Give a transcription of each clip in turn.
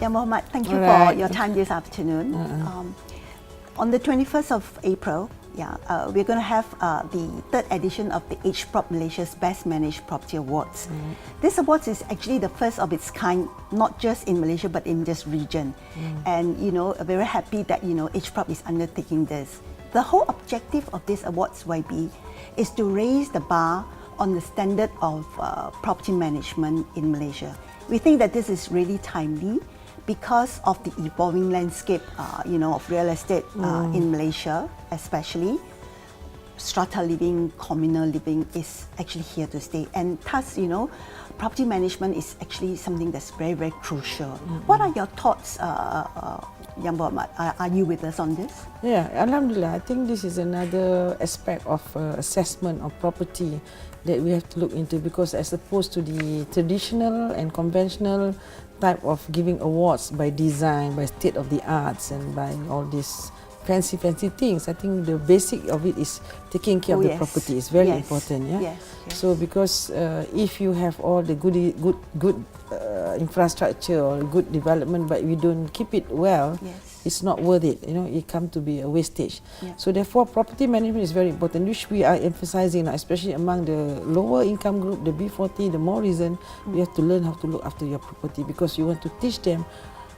Yang Muhammad, thank you for your time this afternoon. On the 21st of April, we're going to have the third edition of the EdgeProp Malaysia's Best Managed Property Awards. This awards is actually the first of its kind, not just in Malaysia but in this region. And very happy that EdgeProp is undertaking this. The whole objective of this awards, YB, is to raise the bar on the standard of property management in Malaysia. We think that this is really timely because of the evolving landscape, of real estate in Malaysia, especially. Strata living, communal living is actually here to stay, and thus, property management is actually something that's very, very crucial. What are your thoughts, Yang Muhammad? Are you with us on this? Yeah, Alhamdulillah. I think this is another aspect of assessment of property that we have to look into, because as opposed to the traditional and conventional type of giving awards by design, by state of the arts, and by all these fancy things, I think the basic of it is taking care of the property. It's very important. Yeah. So because if you have all the good infrastructure or good development, but we don't keep it well, it's not worth it. It comes to be a wastage. So therefore, property management is very important, which we are emphasizing, especially among the lower income group, the B40. The more reason you have to learn how to look after your property, because you want to teach them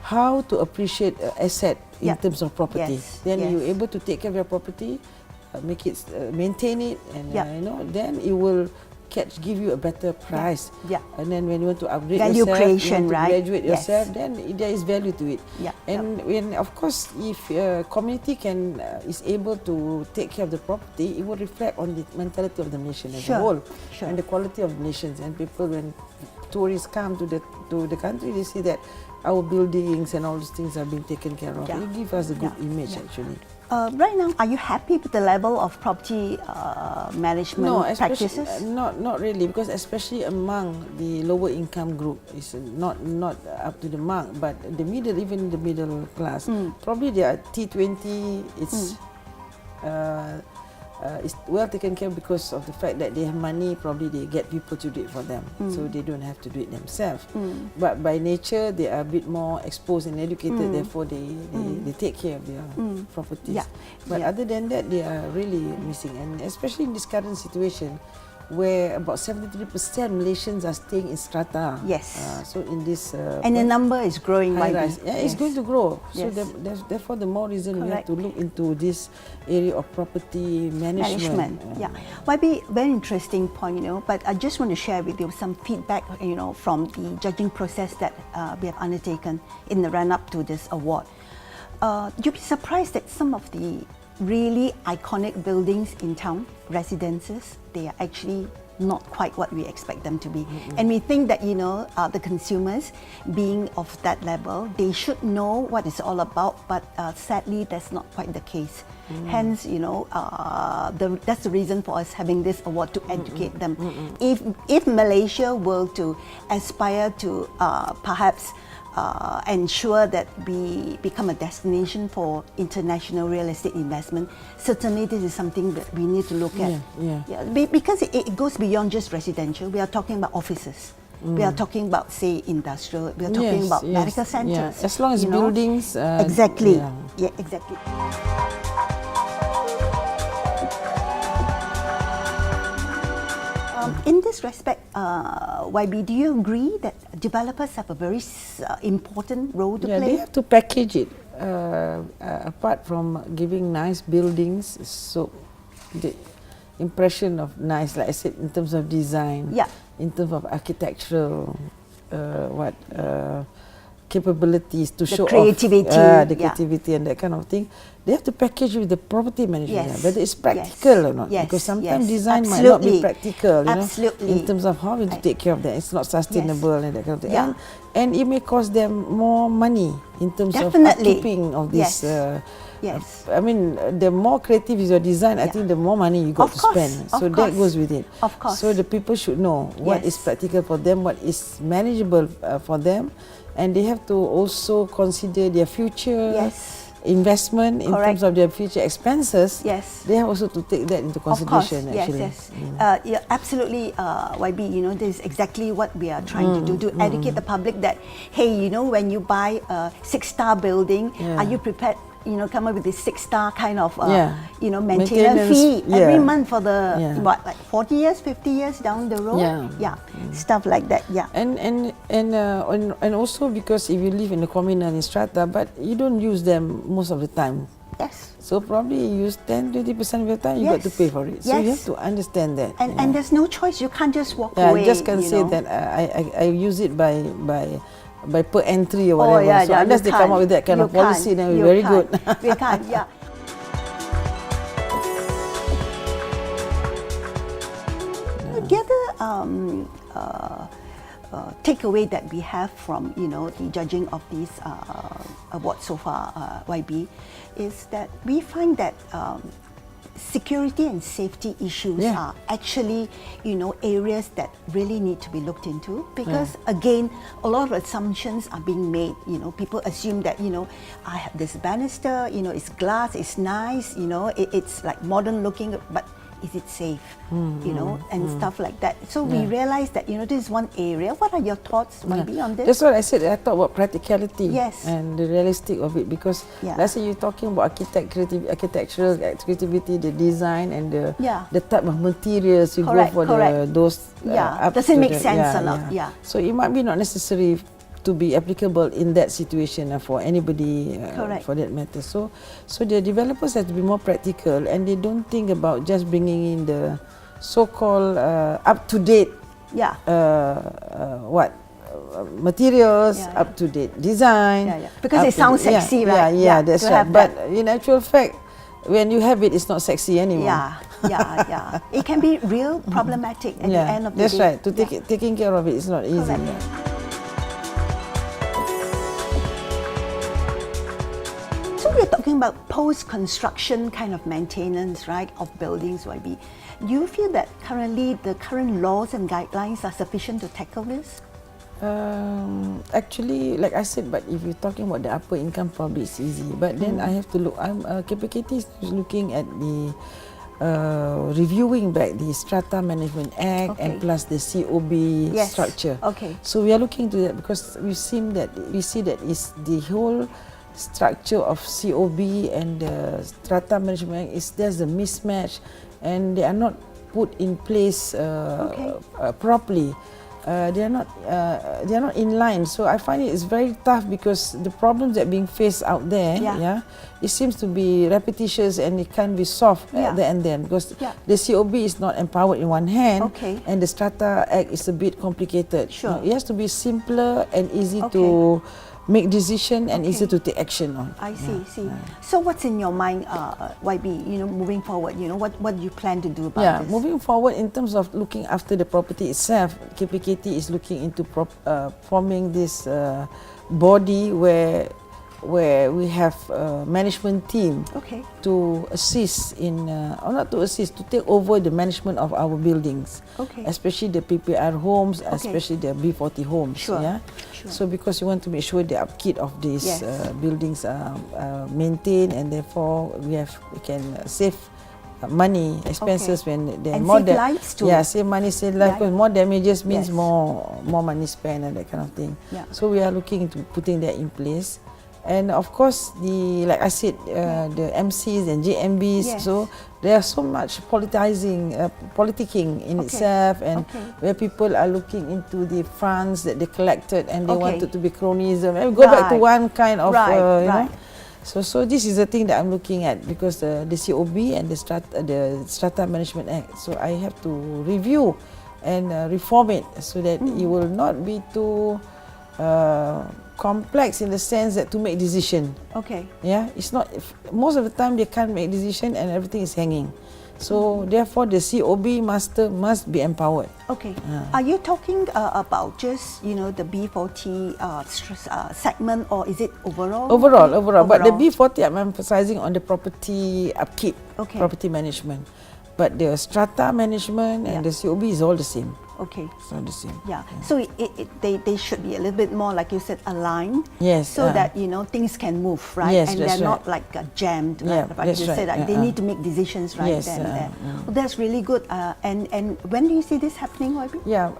how to appreciate asset in terms of property. Then you're able to take care of your property, make it, maintain it, and then it will give you a better price. And then when you want to upgrade value yourself, creation, you want to graduate yourself, then there is value to it. And when, of course, if community is able to take care of the property, it will reflect on the mentality of the nation as a whole, and the quality of the nations. And people, when tourists come to the country, they see that our buildings and all these things are being taken care of. It gives us a good image, actually. Right now, are you happy with the level of property management practices? Not really, because especially among the lower income group, it's not up to the mark. But the middle, even the middle class, probably they are T20. It's well taken care of because of the fact that they have money. Probably they get people to do it for them, so they don't have to do it themselves. But by nature, they are a bit more exposed and educated. Therefore, they take care of their properties. But other than that, they are really missing, and especially in this current situation, where about 73% Malaysians are staying in strata. So in this and the number is growing. It's going to grow. So therefore, the more reason we have to look into this area of property management. Might be a very interesting point, but I just want to share with you some feedback, from the judging process that we have undertaken in the run-up to this award. You'll be surprised that some of the really iconic buildings in town, residences, they are actually not quite what we expect them to be. And we think that, the consumers, being of that level, they should know what it's all about, but sadly, that's not quite the case. Hence, that's the reason for us having this award, to educate them. If Malaysia were to aspire to perhaps ensure that we become a destination for international real estate investment, certainly this is something that we need to look at. Because it goes beyond just residential. We are talking about offices. We are talking about, say, industrial. We are talking about medical centres. As long as buildings. Exactly. Exactly. In this respect, YB, do you agree that developers have a very important role to play? They have to package it. Apart from giving nice buildings, so the impression of nice, like I said, in terms of design, in terms of architectural, capabilities to show creativity, off the creativity and that kind of thing. They have to package with the property management, whether it's practical or not. Because sometimes design might not be practical, in terms of how to take care of that. It's not sustainable and that kind of thing. And it may cost them more money in terms of upkeeping of this. I mean, the more creative is your design, I think the more money you got to spend. So that goes with it. So the people should know what is practical for them, what is manageable for them, and they have to also consider their future. investment in Correct. terms of their future expenses, Yes. they have also to take that into consideration. Of course, actually. yes, yes. Yeah, absolutely, YB. This is exactly what we are trying to do, to educate the public that, hey, when you buy a 6-star building, are you prepared? Come up with this 6-star kind of, maintenance fee every month for the like 40 years, 50 years down the road. Stuff like that. Yeah. And also because if you live in the communal in strata, but you don't use them most of the time. Yes. So probably you use 10-20% of your time, you got to pay for it. So you have to understand that. And there's no choice. You can't just walk away. I just can't say that I use it by per entry or whatever. So unless they come up with that kind of policy, then we're very good. We can't. Yeah. The other takeaway that we have from the judging of these awards so far, YB, is that we find that security and safety issues are actually areas that really need to be looked into, because again, a lot of assumptions are being made. People assume that I have this banister, it's glass, it's nice, it's like modern looking, but is it safe, and stuff like that. So we realize that this is one area. What are your thoughts maybe on this? That's what I said. I thought about practicality and the realistic of it, because let's say you're talking about architectural creativity, the design and the type of materials you go for those. Does it make sense or not? So it might be not necessary to be applicable in that situation for anybody for that matter. So the developers have to be more practical, and they don't think about just bringing in the so-called up-to-date materials, up-to-date design. Because it sounds sexy, right? Yeah, that's right. But in actual fact, when you have it, it's not sexy anymore. It can be real problematic at the end of the day. That's right. To taking care of it is not easy. So we're talking about post-construction kind of maintenance, right, of buildings, YB. Do you feel that currently the current laws and guidelines are sufficient to tackle this? Actually, like I said, but if you're talking about the upper income, probably it's easy. But then I have to look. KPKT is looking at the reviewing back the Strata Management Act and plus the COB structure. So we are looking to that, because we see that is the whole structure of COB and the Strata Management Act there's a mismatch, and they are not put in place properly. They are not in line. So I find it's very tough, because the problems that are being faced out there, it seems to be repetitious, and it can't be solved there and then, because the COB is not empowered in one hand, and the Strata Act is a bit complicated. It has to be simpler and easy to make decision and easy to take action on. I see. So what's in your mind, YB, moving forward, what do you plan to do about this? Moving forward, in terms of looking after the property itself, KPKT is looking into forming this body where we have a management team to assist in, or not to assist, to take over the management of our buildings, especially the PPR homes, especially the B40 homes. So because you want to make sure the upkeep of these buildings are maintained, and therefore we can save money, expenses when there are more lives too. Save money, save life, because more damages means more money spent and that kind of thing. So we are looking into putting that in place. And of course, like I said, the MCs and JMBs, so there are so much politicking in itself, and where people are looking into the funds that they collected and they wanted to be cronyism. And we go back to one kind of, So this is the thing that I'm looking at, because the COB and the Strata Management Act. So I have to review and reform it, so that it will not be too complex in the sense that to make decision. It's not. Most of the time they can't make decision, and everything is hanging. So therefore, the COB master must be empowered. Are you talking about just the B40 segment, or is it overall? Overall. But the B40, I'm emphasizing on the property upkeep, property management. But the strata management and the COB is all the same. Okay. It's not the same. Yeah. So they should be a little bit more, like you said, aligned. Yes, So that things can move, right? Yes, and that's they're right. not like jammed, Yeah, right? Like that's you said, right. they need to make decisions right Yes, then and there. Well, that's really good. And when do you see this happening, YB? Yeah,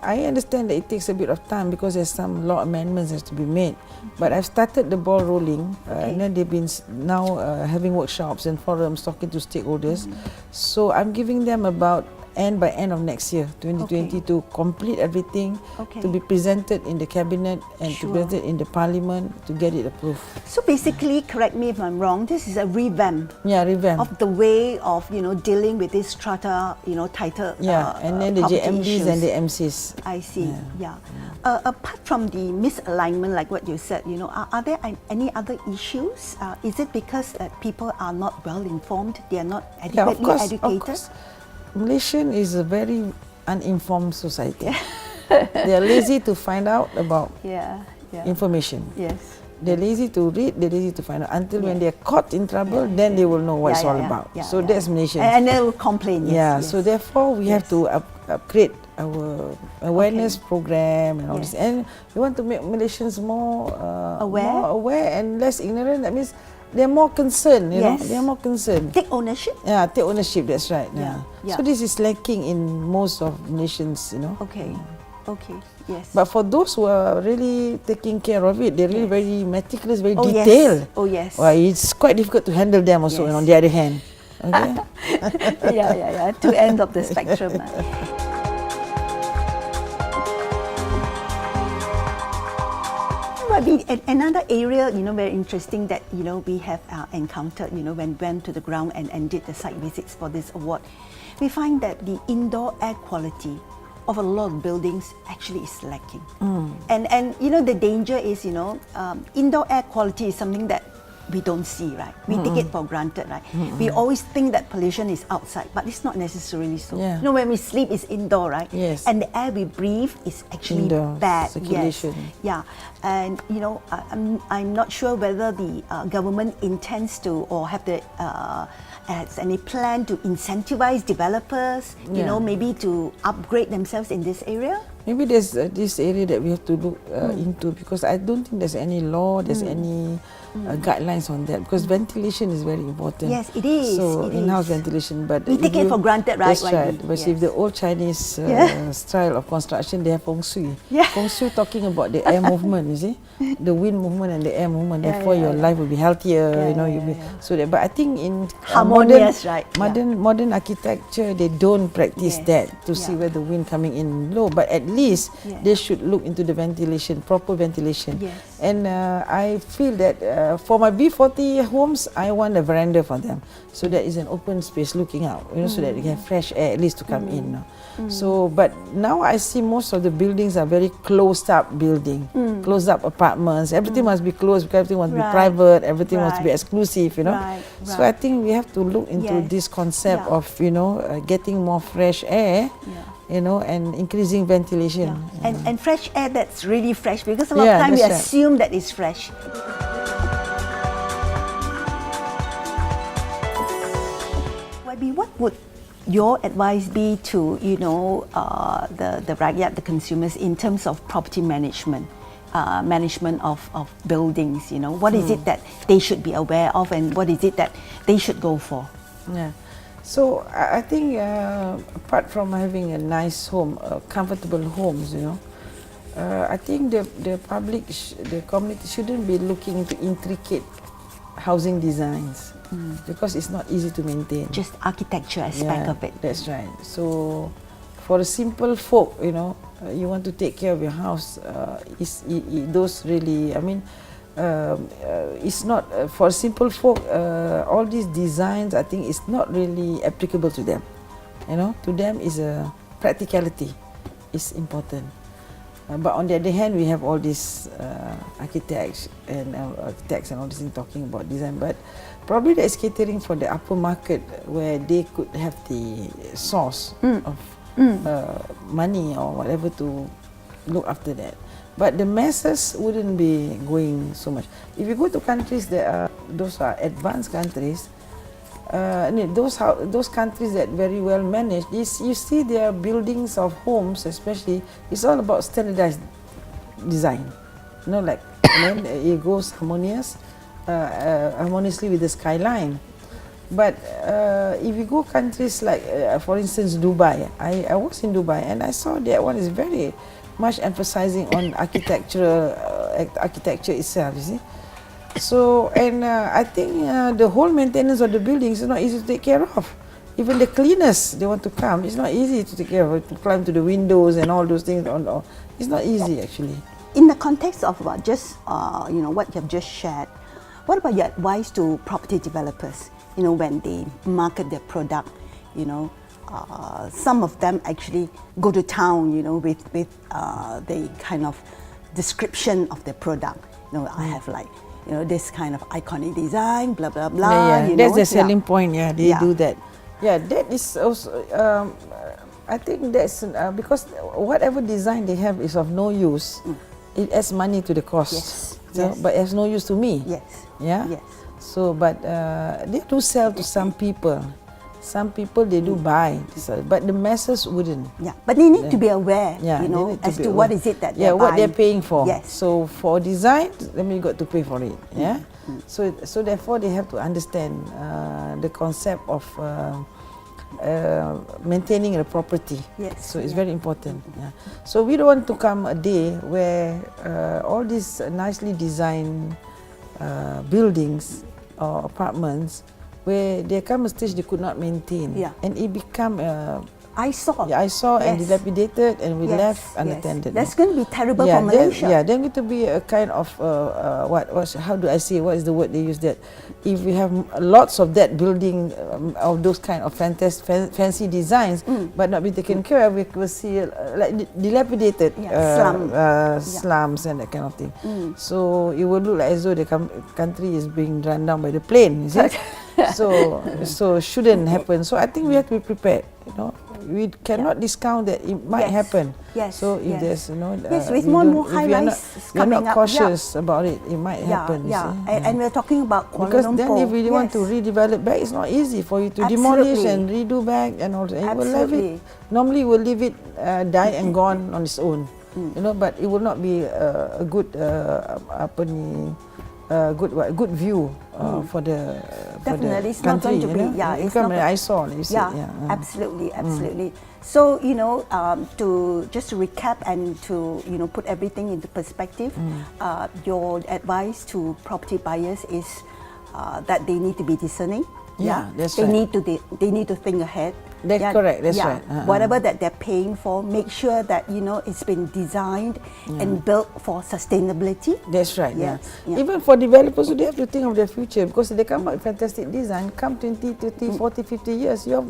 I understand that it takes a bit of time because there's some law amendments has to be made. But I've started the ball rolling, and then they've been now having workshops and forums, talking to stakeholders. So I'm giving them about by end of next year, 2020, to complete everything, to be presented in the cabinet and to be presented in the parliament to get it approved. So basically, correct me if I'm wrong, this is a revamp. Yeah, revamp Of the way of dealing with this strata, title. and then the JMDs issues. and the MCs. I see. Yeah. Apart from the misalignment, like what you said, are there any other issues? Is it because that people are not well informed? They are not adequately educated. Of course. Malaysian is a very uninformed society. They are lazy to find out about information. Yes. They're lazy to read, they're lazy to find out. Until when they're caught in trouble, then they will know what it's all about. So that's Malaysian. And they will complain. Yes, so therefore we have to upgrade our awareness program and all this. And we want to make Malaysians more aware and less ignorant. That means they're more concerned, they're more concerned. Take ownership? Yeah, take ownership, that's right. Yeah. So this is lacking in most of nations, Okay, yes. But for those who are really taking care of it, they're really very meticulous, very Yes. detailed. Oh, yes. Well, it's quite difficult to handle them also, on the other hand. Okay? Yeah. Two ends of the spectrum. Another area, very interesting that, we have encountered, when we went to the ground and did the site visits for this award, we find that the indoor air quality of a lot of buildings actually is lacking. And the danger is, indoor air quality is something that we don't see, right? We take it for granted, right? We always think that pollution is outside, but it's not necessarily so. When we sleep, it's indoor, right? Yes. And the air we breathe is actually indoor bad. circulation. Yes. Yeah. And I'm not sure whether the government intends to or have the has any plan to incentivize developers, maybe to upgrade themselves in this area. Maybe there's this area that we have to look into, because I don't think there's any law, there's any guidelines on that, because ventilation is very important. Yes, it is. So in-house ventilation, but we take it for granted, right? That's right. But if the old Chinese style of construction, they have feng shui. Feng shui talking about the air movement, you see, the wind movement and the air movement. Therefore, your life will be healthier. So that. But I think in harmonious, modern architecture, they don't practice that to see where the wind coming in low. But at least they should look into the ventilation, proper ventilation. And I feel that for my B40 homes, I want a veranda for them, so that is an open space looking out, so that they can have fresh air at least to come in. So, but now I see most of the buildings are very closed up building, closed up apartments. Everything must be closed because everything must be private, everything must be exclusive, So I think we have to look into this concept of, getting more fresh air. And increasing ventilation. And fresh air that's really fresh, because a lot of times we assume that it's fresh. What would your advice be to the rakyat, the consumers, in terms of property management, management of buildings? What is it that they should be aware of, and what is it that they should go for? So I think apart from having a nice home, comfortable homes, I think the public, the community shouldn't be looking into intricate housing designs, because it's not easy to maintain. Just architecture aspect of it. That's right. So for a simple folk, you want to take care of your house, those really, it's not for simple folk. All these designs, I think, is not really applicable to them. To them is a practicality is important. But on the other hand, we have all these architects and all these things talking about design. But probably that is catering for the upper market, where they could have the source of money or whatever to look after that. But the masses wouldn't be going so much. If you go to countries that are, those are advanced countries, those countries that very well managed, you see their buildings of homes, especially, it's all about standardized design. You know, like and then it goes harmoniously with the skyline. But if you go countries like, for instance, Dubai, I was in Dubai and I saw that one is very much emphasizing on architecture itself. You see. So, and I think the whole maintenance of the buildings is not easy to take care of. Even the cleaners, they want to come, it's not easy to take care of, to climb to the windows and all those things. It's not easy actually. In the context of just what you have just shared, what about your advice to property developers? You know, when they market their product, some of them actually go to town, with the kind of description of the product. I have like, this kind of iconic design, blah blah blah. Yeah, that's the selling point. Yeah, they do that. Yeah, that is also. I think that's because whatever design they have is of no use. It adds money to the cost. Yes. So, but it has no use to me. Yes. Yeah. Yes. So, but they do sell to some people. Some people they do buy, but the masses wouldn't. Yeah, but they need to be aware, as to what is it that they're buying. what they're paying for. Yes. So for design, then you got to pay for it. Yeah. So therefore they have to understand the concept of maintaining the property. Yes. So it's very important. Yeah. So we don't want to come a day where all these nicely designed buildings or apartments, where there come a stage they could not maintain, and it become eyesore and dilapidated, and we left unattended. That's going to be terrible for Malaysia. Then going to be a kind of how do I say? What is the word they use? That if we have lots of that building of those kind of fancy designs, but not be taken care of, we will see like dilapidated slums and that kind of thing. So it will look like as though the country is being run down by the plane. You see? So shouldn't happen. So I think we have to be prepared. We cannot discount that it might happen. Yes. So if there's with more and more high rise coming up, cautious about it, it might happen. And we're talking about Kuala because Lumpur. then if we want to redevelop back, it's not easy for you to demolish and redo back and all that. Normally we'll leave it die and gone on its own. But it will not be a good good view for the definitely for the it's not country, going to be it's become an eyesore. You said, absolutely. So to recap and to put everything into perspective, your advice to property buyers is that they need to be discerning. That's they right. They need to think ahead. That's correct. That's right. Whatever that they're paying for, make sure that it's been designed and built for sustainability. That's right. Even for developers, they have to think of their future, because if they come up with fantastic design, come 20, 30, 40, 50 years, your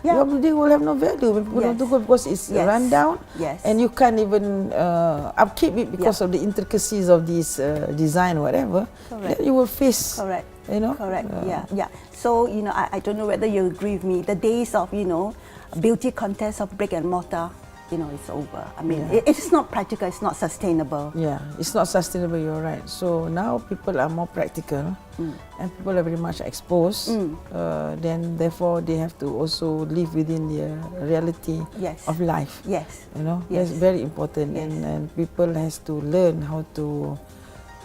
building will have no value when people don't go, because it's run down and you can't even upkeep it because of the intricacies of this design, whatever. Then you will face. Correct. Correct. So I don't know whether you agree with me. The days of beauty contest of brick and mortar, it's over. I mean, it's not practical. It's not sustainable. Yeah, it's not sustainable. You're right. So now people are more practical, and people are very much exposed. Then therefore they have to also live within the reality of life. That's very important, and people has to learn how to.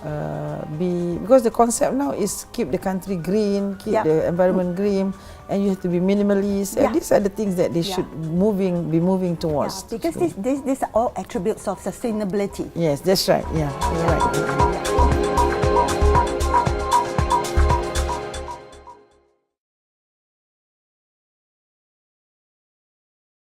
Because the concept now is keep the country green, keep the environment green, and you have to be minimalist. And these are the things that they should be moving towards. Because these are all attributes of sustainability. Yes, that's right. Yeah, you're right.